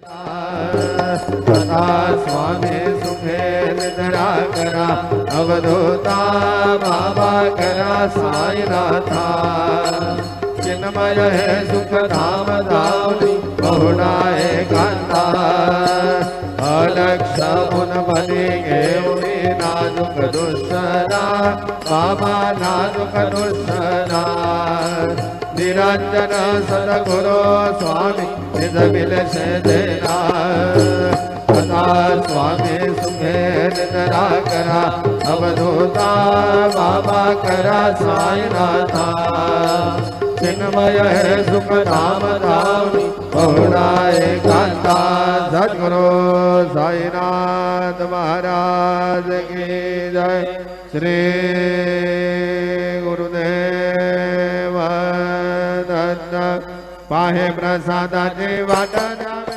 कथा स्वामी सुखे निद्रा करा अवधूता बाबा करा साईनाथा चिन्मय है सुख धाम धावनी बहुना एकांता अलक्ष मुन बनी गे नाजुक दुस्सरा बाबा नाजुक दुस्सरा निरंजन सदगुरु स्वामी निज मिल से देना कथा स्वामी सुखे निद्रा करा अवधूता बाबा करा साईनाथा चिन्मय है सुख धाम धावनी बहुना एकांता सद्गुरु साईनाथ महाराज की जय। श्री गुरुदेव दत्त पाहे प्रसादाची वाट द्यावे।